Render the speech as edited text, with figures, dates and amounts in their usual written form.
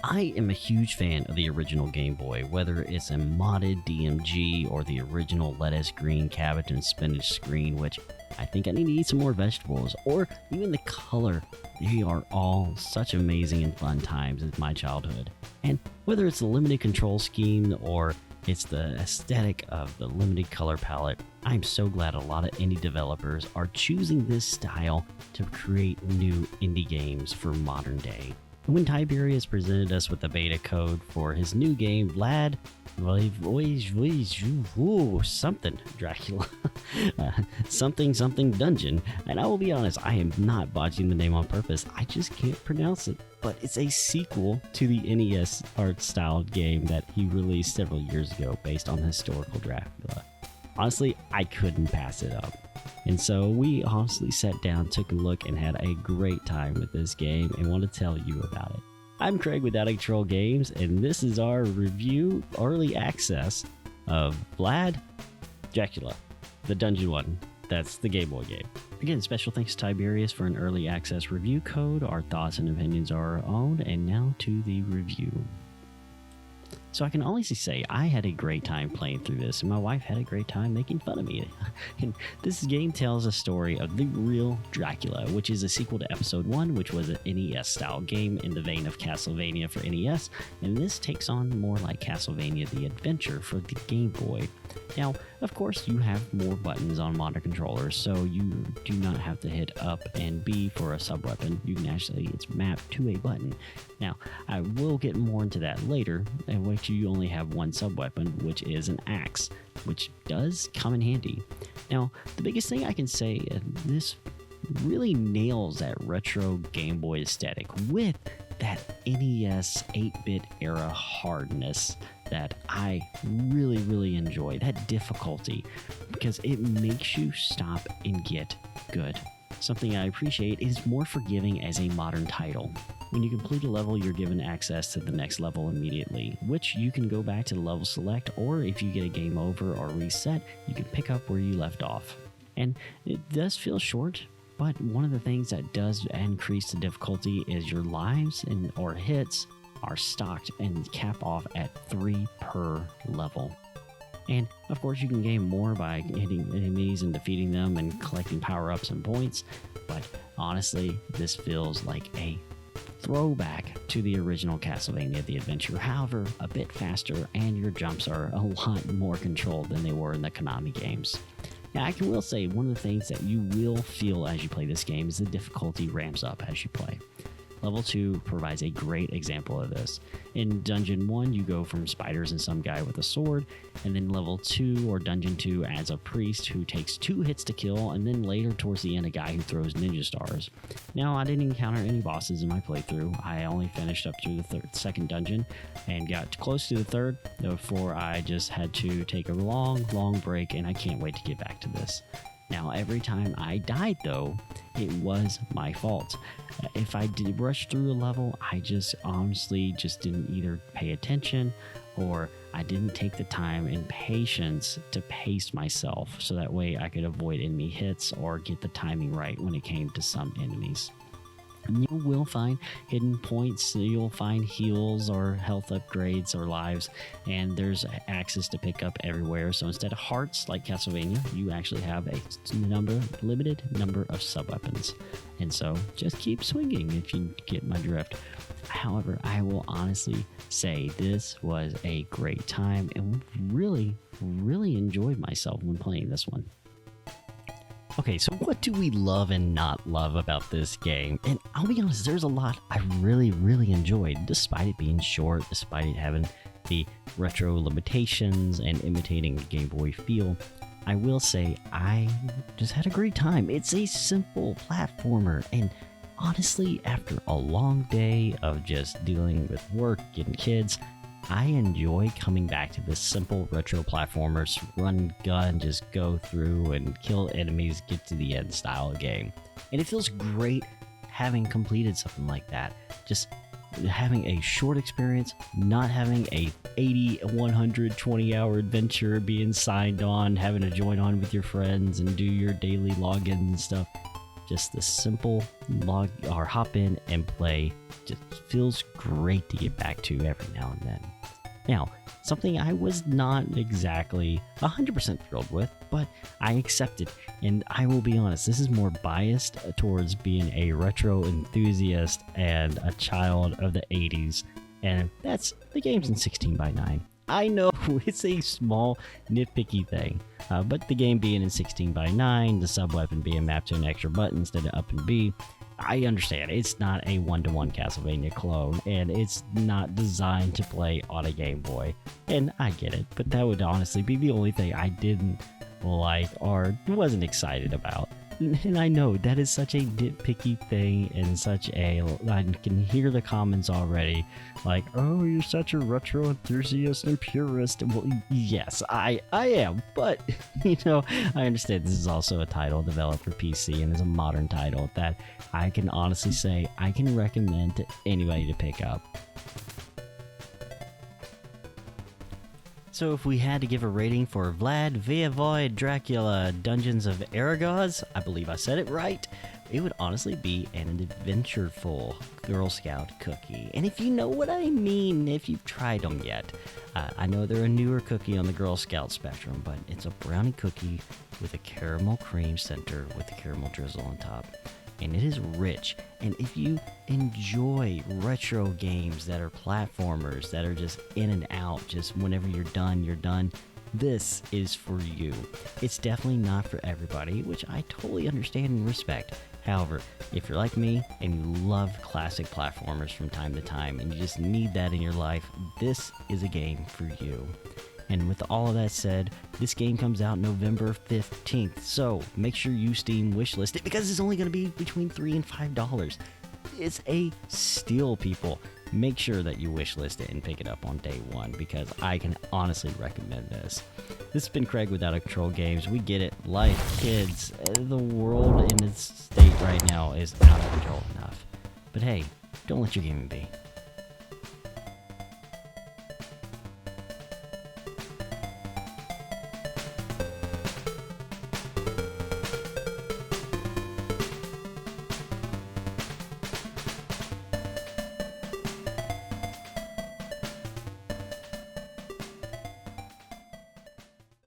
I am a huge fan of the original Game Boy, whether it's a modded DMG or the original lettuce, green, cabbage, and spinach screen, which I think I need to eat some more vegetables, or even the color. They are all such amazing and fun times in my childhood. And whether it's the limited control scheme or it's the aesthetic of the limited color palette, I'm so glad a lot of indie developers are choosing this style to create new indie games for modern day. When Tiberius presented us with the beta code for his new game, Vlad Voievod something Dracula, something dungeon, and I will be honest, I am not botching the name on purpose, I just can't pronounce it, but it's a sequel to the NES art style game that he released several years ago based on the historical Dracula. Honestly, I couldn't pass it up. And so we honestly sat down, took a look, and had a great time with this game and want to tell you about it. I'm Craig with Out of Control Games, and this is our review early access of Vlad Dracula, the dungeon one. That's the Game Boy game. Again, special thanks to Tiberius for an early access review code. Our thoughts and opinions are our own, and now to the review. So I can honestly say I had a great time playing through this, and my wife had a great time making fun of me. And this game tells a story of the real Dracula, which is a sequel to Episode 1, which was an NES-style game in the vein of Castlevania for NES, and this takes on more like Castlevania The Adventure for the Game Boy. Now, of course, you have more buttons on modern controllers, so you do not have to hit up and B for a sub-weapon. You can actually, it's mapped to a button. Now, I will get more into that later, in which you only have one sub-weapon, which is an axe, which does come in handy. Now, the biggest thing I can say, this really nails that retro Game Boy aesthetic with that NES 8-bit era hardness that I really enjoy, that difficulty, because it makes you stop and get good. Something I appreciate is more forgiving as a modern title. When you complete a level, you're given access to the next level immediately, which you can go back to the level select, or if you get a game over or reset, you can pick up where you left off. And it does feel short, but one of the things that does increase the difficulty is your lives or hits are stocked and cap off at 3 per level. And of course you can gain more by hitting enemies and defeating them and collecting power-ups and points, but honestly this feels like a throwback to the original Castlevania The Adventure, however a bit faster, and your jumps are a lot more controlled than they were in the Konami games. Now, I will say one of the things that you will feel as you play this game is the difficulty ramps up as you play. Level 2 provides a great example of this. In Dungeon 1, you go from spiders and some guy with a sword, and then Level 2 or Dungeon 2 adds a priest who takes 2 hits to kill, and then later towards the end a guy who throws ninja stars. Now, I didn't encounter any bosses in my playthrough. I only finished up through the second dungeon and got close to the third before I just had to take a long break, and I can't wait to get back to this. Now, every time I died, though, it was my fault. If I did rush through a level, I just honestly didn't either pay attention or I didn't take the time and patience to pace myself so that way I could avoid enemy hits or get the timing right when it came to some enemies. You will find hidden points, you'll find heals or health upgrades or lives, and there's access to pick up everywhere. So instead of hearts like Castlevania, you actually have a limited number of sub-weapons. And so just keep swinging if you get my drift. However, I will honestly say this was a great time and really enjoyed myself when playing this one. Okay, so what do we love and not love about this game? And I'll be honest, there's a lot I really enjoyed, despite it being short, despite it having the retro limitations and imitating the Game Boy feel. I will say I just had a great time. It's a simple platformer, and honestly, after a long day of just dealing with work, getting kids, I enjoy coming back to this simple retro platformers, run, gun, just go through and kill enemies, get to the end style game. And it feels great having completed something like that. Just having a short experience, not having a 80, 120 hour adventure, being signed on, having to join on with your friends and do your daily login and stuff. just the simple log or hop in and play just feels great to get back to every now and then. Now, something I was not exactly 100% thrilled with, but I accepted, and I will be honest, this is more biased towards being a retro enthusiast and a child of the 80s, and that's the games in 16:9. I know it's a small nitpicky thing, but the game being in 16:9, the sub-weapon being mapped to an extra button instead of up and B, I understand it's not a one-to-one Castlevania clone, and it's not designed to play on a Game Boy, and I get it, but that would honestly be the only thing I didn't like or wasn't excited about. And I know that is such a nitpicky thing, and I can hear the comments already, like, oh, you're such a retro enthusiast and purist. Well, yes, I am, but, I understand this is also a title developed for PC and is a modern title that I can honestly say I can recommend to anybody to pick up. So if we had to give a rating for Vlad Voievod Dracula Dungeons of Aragaz, I believe I said it right, it would honestly be an adventureful Girl Scout cookie. And if you know what I mean, if you've tried them yet, I know they're a newer cookie on the Girl Scout spectrum, but it's a brownie cookie with a caramel cream center with the caramel drizzle on top. And it is rich, and if you enjoy retro games that are platformers, that are just in and out, just whenever you're done, this is for you. It's definitely not for everybody, which I totally understand and respect. However, if you're like me and you love classic platformers from time to time and you just need that in your life, this is a game for you. And with all of that said, this game comes out November 15th, so make sure you Steam wishlist it because it's only going to be between $3 and $5. It's a steal, people. Make sure that you wishlist it and pick it up on day one because I can honestly recommend this. This has been Craig with Out of Control Games. We get it. Life, kids, the world in its state right now is out of control enough. But hey, don't let your gaming be.